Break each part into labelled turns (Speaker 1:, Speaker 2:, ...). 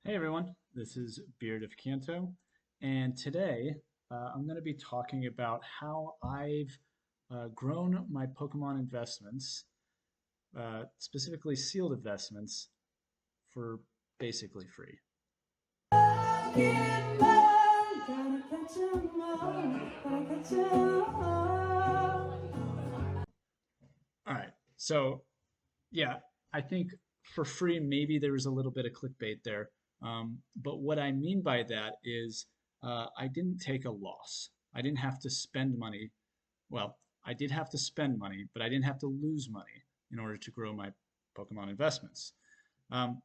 Speaker 1: Hey everyone, this is Beard of Kanto, and today I'm going to be talking about how I've grown my Pokemon investments, specifically sealed investments, for basically free. All right, so yeah, I think for free, maybe there was a little bit of clickbait there. But what I mean by that is I didn't take a loss. I didn't have to spend money. Well, I did have to spend money, but I didn't have to lose money in order to grow my Pokemon investments. Um,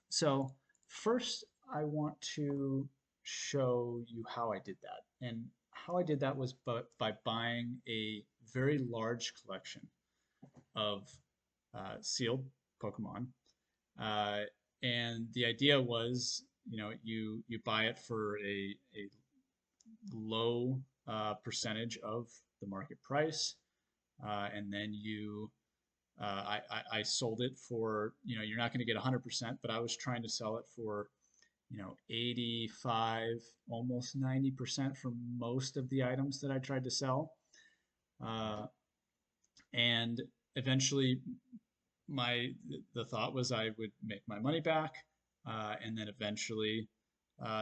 Speaker 1: so first, I want to show you how I did that. And how I did that was by buying a very large collection of sealed Pokemon. Uh, and the idea was, you buy it for a low percentage of the market price, and then I sold it for, you're not going to get 100%, but I was trying to sell it for, 85, almost 90% for most of the items that I tried to sell. Uh, and eventually my the thought was I would make my money back, and then eventually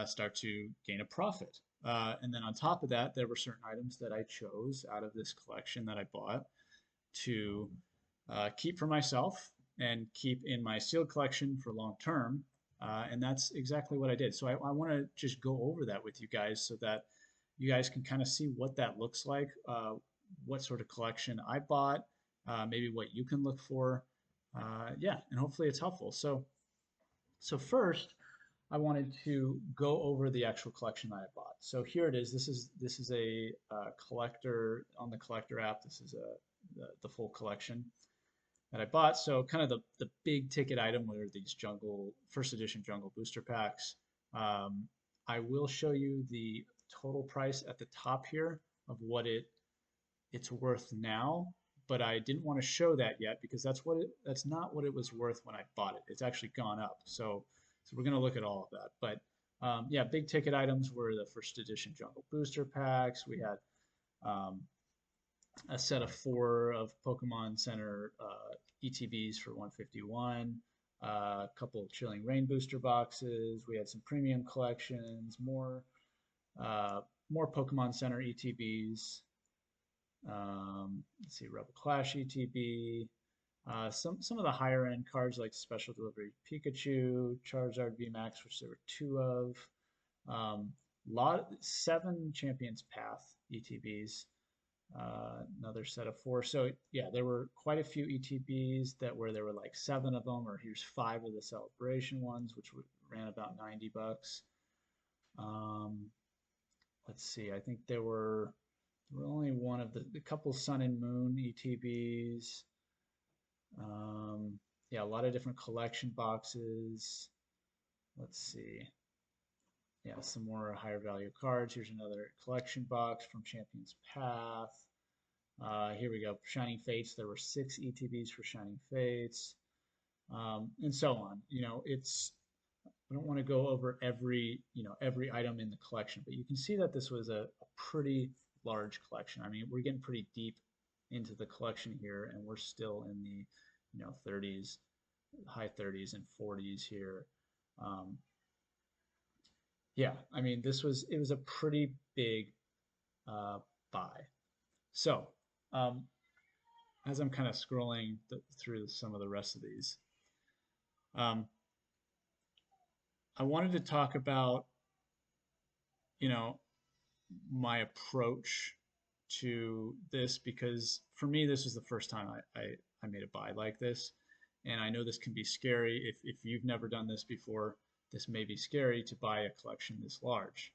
Speaker 1: start to gain a profit. And then on top of that, there were certain items that I chose out of this collection that I bought to keep for myself and keep in my sealed collection for long term. And that's exactly what I did. So I want to just go over that with you guys so that you guys can kind of see what that looks like, what sort of collection I bought, maybe what you can look for. Yeah, and hopefully it's helpful. So first, I wanted to go over the actual collection that I bought. So here it is. This is a collector on the collector app. This is the full collection that I bought. So kind of the big ticket item were these jungle first edition jungle booster packs. I will show you the total price at the top here of what it's worth now, but I didn't want to show that yet because that's not what it was worth when I bought it. It's actually gone up. So we're going to look at all of that. But yeah, big ticket items were the first edition jungle booster packs. We had um, a set of 4 of Pokemon Center ETBs for 151, a couple of Chilling Rain booster boxes. We had some premium collections, uh, more Pokemon Center ETBs. Let's see, Rebel Clash ETB. Some of the higher end cards like Special Delivery Pikachu, Charizard VMAX, which there were 2 of. Lot 7 Champions Path ETBs, another set of 4. So yeah, there were quite a few ETBs there were like 7 of them, or here's 5 of the celebration ones, which ran about $90. Um, let's see, I think there were only one of the couple Sun and Moon ETBs. Yeah, a lot of different collection boxes. Let's see. Yeah, some more higher value cards. Here's another collection box from Champions Path. Here we go. Shining Fates. There were 6 ETBs for Shining Fates, and so on. I don't want to go over every item in the collection, but you can see that this was a pretty large collection. I mean, we're getting pretty deep into the collection here, and we're still in the 30s, high 30s and 40s here. Um, yeah, I mean, it was a pretty big uh, buy. So um, as I'm kind of scrolling through some of the rest of these, um, I wanted to talk about you know my approach to this because for me this was the first time I made a buy like this, and I know this can be scary if you've never done this before. This may be scary to buy a collection this large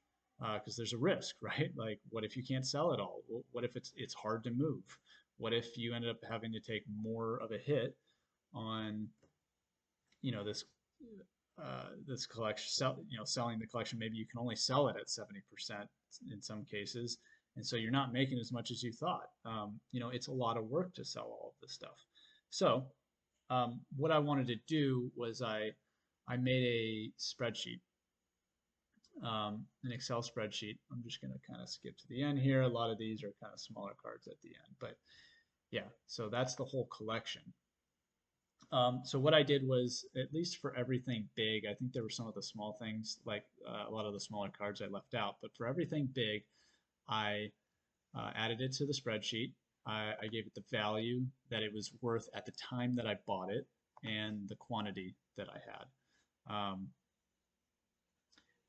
Speaker 1: because there's a risk, right? Like, what if you can't sell it all? What if it's hard to move? What if you ended up having to take more of a hit on this this collection, selling the collection? Maybe you can only sell it at 70% in some cases, and so you're not making as much as you thought. It's a lot of work to sell all of this stuff. So what I wanted to do was I made a spreadsheet, an Excel spreadsheet. I'm just going to kind of skip to the end here. A lot of these are kind of smaller cards at the end, but yeah, so that's the whole collection. So what I did was, at least for everything big, I think there were some of the small things, like a lot of the smaller cards I left out, but for everything big, I added it to the spreadsheet. I gave it the value that it was worth at the time that I bought it and the quantity that I had.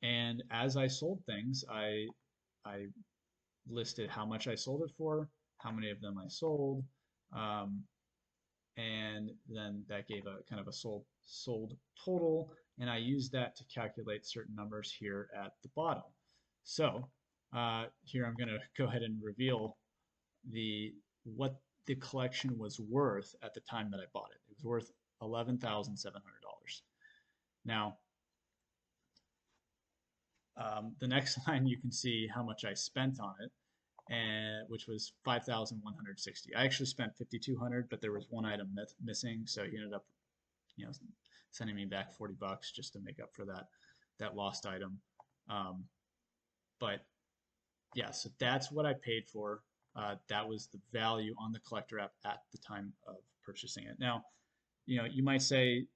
Speaker 1: And as I sold things, I listed how much I sold it for, how many of them I sold, um, and then that gave a kind of a sold total, and I used that to calculate certain numbers here at the bottom. So here I'm going to go ahead and reveal what the collection was worth at the time that I bought it. It was worth $11,700. Now, the next line you can see how much I spent on it, and which was 5,160. I actually spent 5,200, but there was one item missing, so he ended up, sending me back $40 just to make up for that lost item. But yeah, so that's what I paid for. That was the value on the collector app at the time of purchasing it. Now, you might say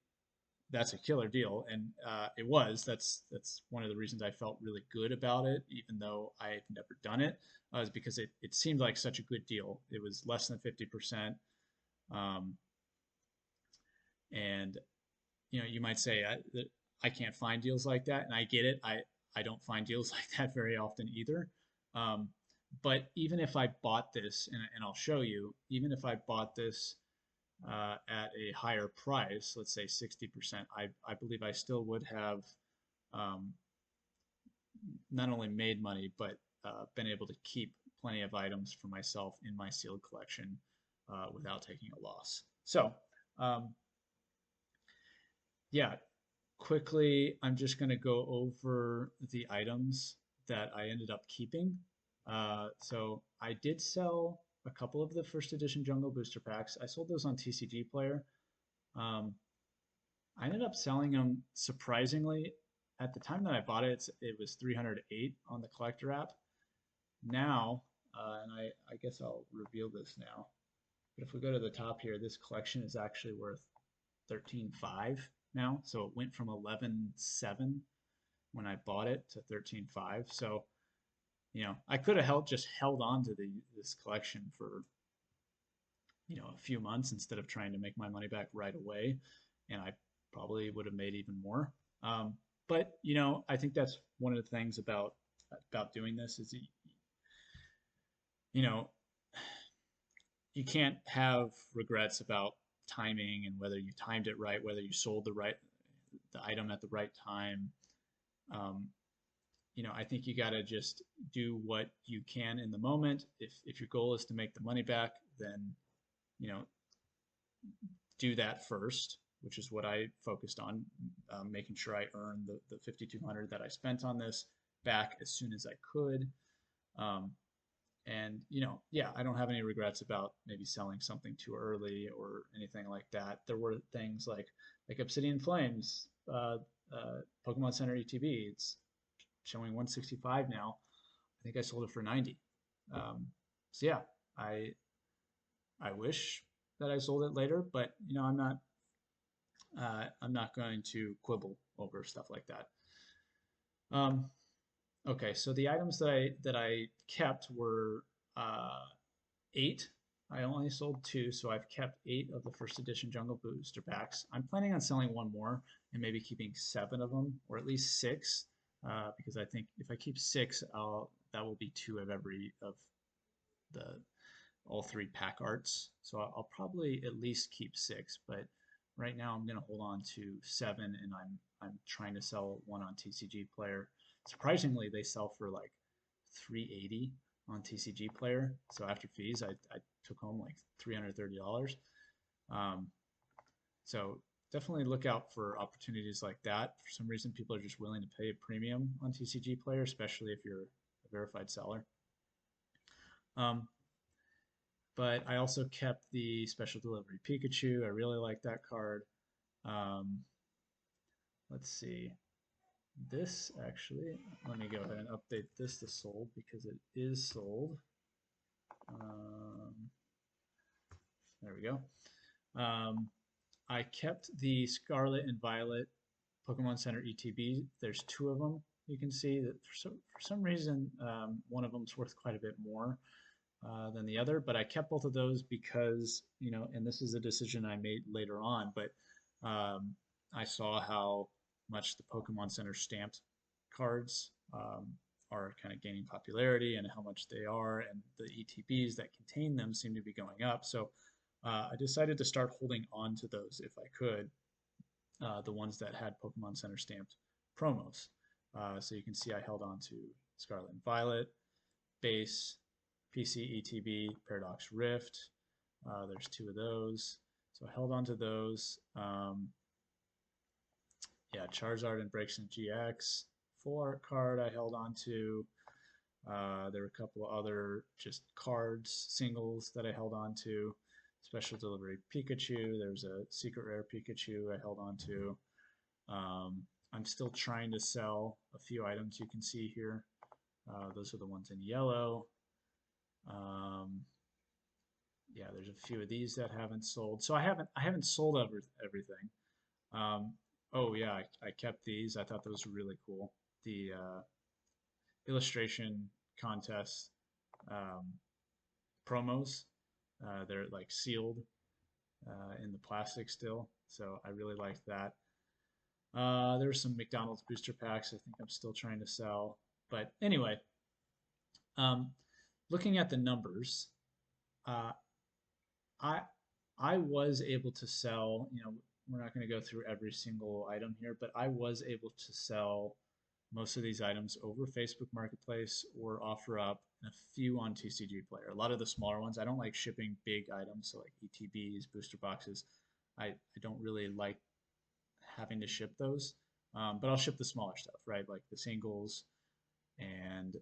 Speaker 1: that's a killer deal, and it was. That's one of the reasons I felt really good about it, even though I've never done it, is because it seemed like such a good deal. It was less than 50%, and you might say I can't find deals like that, and I get it. I don't find deals like that very often either. Um, but even if I bought this, and I'll show you, even if I bought this at a higher price, let's say 60%, I believe I still would have um, not only made money, but been able to keep plenty of items for myself in my sealed collection without taking a loss. So, um, yeah, quickly, I'm just going to go over the items that I ended up keeping. So I did sell a couple of the first edition Jungle Booster Packs. I sold those on TCG Player. Um, I ended up selling them surprisingly. At the time that I bought it, it was 308 on the collector app. Now, and I guess I'll reveal this now. But if we go to the top here, this collection is actually worth 13.5 now. So it went from 11.7 when I bought it to 13.5. So, I could have just held on to this collection for, a few months instead of trying to make my money back right away. And I probably would have made even more. But, I think that's one of the things about doing this is, you know, you can't have regrets about timing and whether you timed it right, whether you sold the item at the right time. Um, I think you got to just do what you can in the moment. If your goal is to make the money back, then you know do that first, which is what I focused on, making sure I earned the 5,200 that I spent on this back as soon as I could. Um, and yeah, I don't have any regrets about maybe selling something too early or anything like that. There were things like Obsidian Flames, Pokemon Center ETB. It's showing 165 now. I think I sold it for 90. So yeah, I wish that I sold it later, but I'm not going to quibble over stuff like that. Okay, so the items that I kept were 8. I only sold 2, so I've kept 8 of the first edition Jungle Booster packs. I'm planning on selling one more and maybe keeping 7 of them, or at least 6, because I think if I keep 6, that will be 2 of the all 3 pack arts. So I'll probably at least keep 6, but right now I'm going to hold on to 7, and I'm trying to sell one on TCG Player. Surprisingly, they sell for like 380 on TCG Player. So after fees, I took home like $330. So definitely look out for opportunities like that. For some reason, people are just willing to pay a premium on TCG Player, especially if you're a verified seller. But I also kept the Special Delivery Pikachu. I really like that card. let's see. This actually, let me go ahead and update this to sold because it is sold. Um, there we go. Um, I kept the Scarlet and Violet Pokemon Center ETB. There's two of them. You can see that for some reason, one of them's worth quite a bit more than the other, but I kept both of those because, you know, and this is a decision I made later on, but I saw how much the Pokemon Center stamped cards are kind of gaining popularity and how much they are, and the ETBs that contain them seem to be going up. So I decided to start holding on to those if I could, the ones that had Pokemon Center stamped promos. So you can see I held on to Scarlet and Violet, Base, PC ETB, Paradox Rift. There's two of those. So I held on to those. Yeah, Charizard and Breakson GX. Full art card I held on to. There were a couple of other just cards, singles that I held on to. Special Delivery Pikachu. There's a Secret Rare Pikachu I held on to. I'm still trying to sell a few items you can see here. Those are the ones in yellow. Yeah, there's a few of these that haven't sold. So I haven't sold everything. Oh yeah, I kept these. I thought those were really cool. The illustration contest um, promos. They're like sealed in the plastic still, so I really liked that. There were some McDonald's booster packs I think I'm still trying to sell. But anyway, um, looking at the numbers, uh, I I was able to sell, you know, we're not going to go through every single item here, but I was able to sell most of these items over Facebook Marketplace or OfferUp and a few on TCG Player. A lot of the smaller ones, I don't like shipping big items, so like ETBs, booster boxes. I don't really like having to ship those, but I'll ship the smaller stuff, right? Like the singles and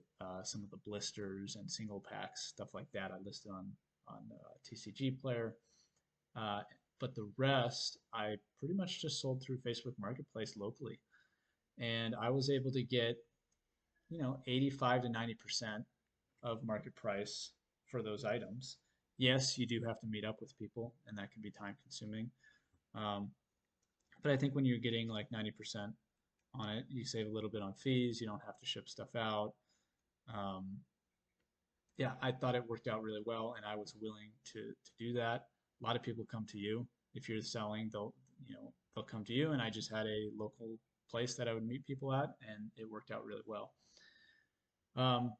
Speaker 1: some of the blisters and single packs, stuff like that. I listed on TCG Player. Uh, but the rest, I pretty much just sold through Facebook Marketplace locally, and I was able to get, you know, 85 to 90% of market price for those items. Yes, you do have to meet up with people, and that can be time consuming. Um, but I think when you're getting like 90% on it, you save a little bit on fees. You don't have to ship stuff out. Um, yeah, I thought it worked out really well, and I was willing to do that. A lot of people come to you if you're selling. They'll come to you, and I just had a local place that I would meet people at, and it worked out really well. Um,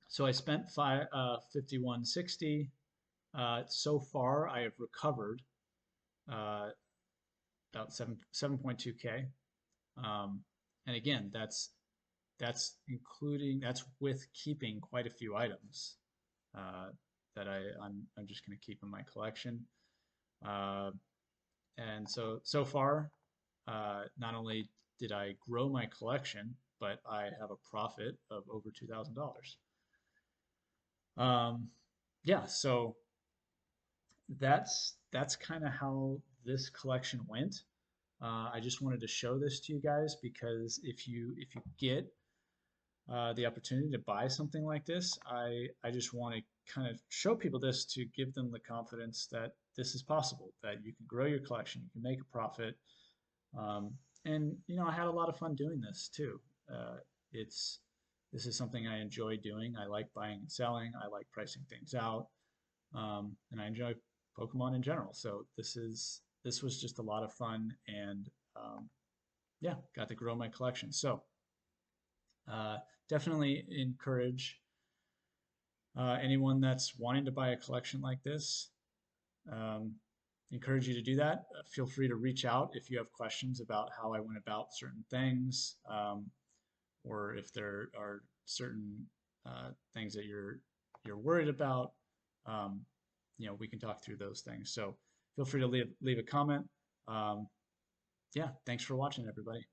Speaker 1: so I spent 51.60. So far, I have recovered uh, about 7.2K. And again, that's with keeping quite a few items uh, that I'm just going to keep in my collection. Uh, and so far, not only did I grow my collection, but I have a profit of over $2,000. Yeah, so that's kind of how this collection went. I just wanted to show this to you guys because if you get the opportunity to buy something like this, I just want to kind of show people this to give them the confidence that this is possible, that you can grow your collection, you can make a profit. Um, and you know, I had a lot of fun doing this too. Uh, it's this is something I enjoy doing. I like buying and selling. I like pricing things out, and I enjoy Pokemon in general. So this was just a lot of fun, and yeah, got to grow my collection. So uh, definitely encourage anyone that's wanting to buy a collection like this. Um, encourage you to do that. Feel free to reach out if you have questions about how I went about certain things, or if there are certain things that you're worried about. Um, you know, we can talk through those things. So feel free to leave a comment. Yeah, thanks for watching, everybody.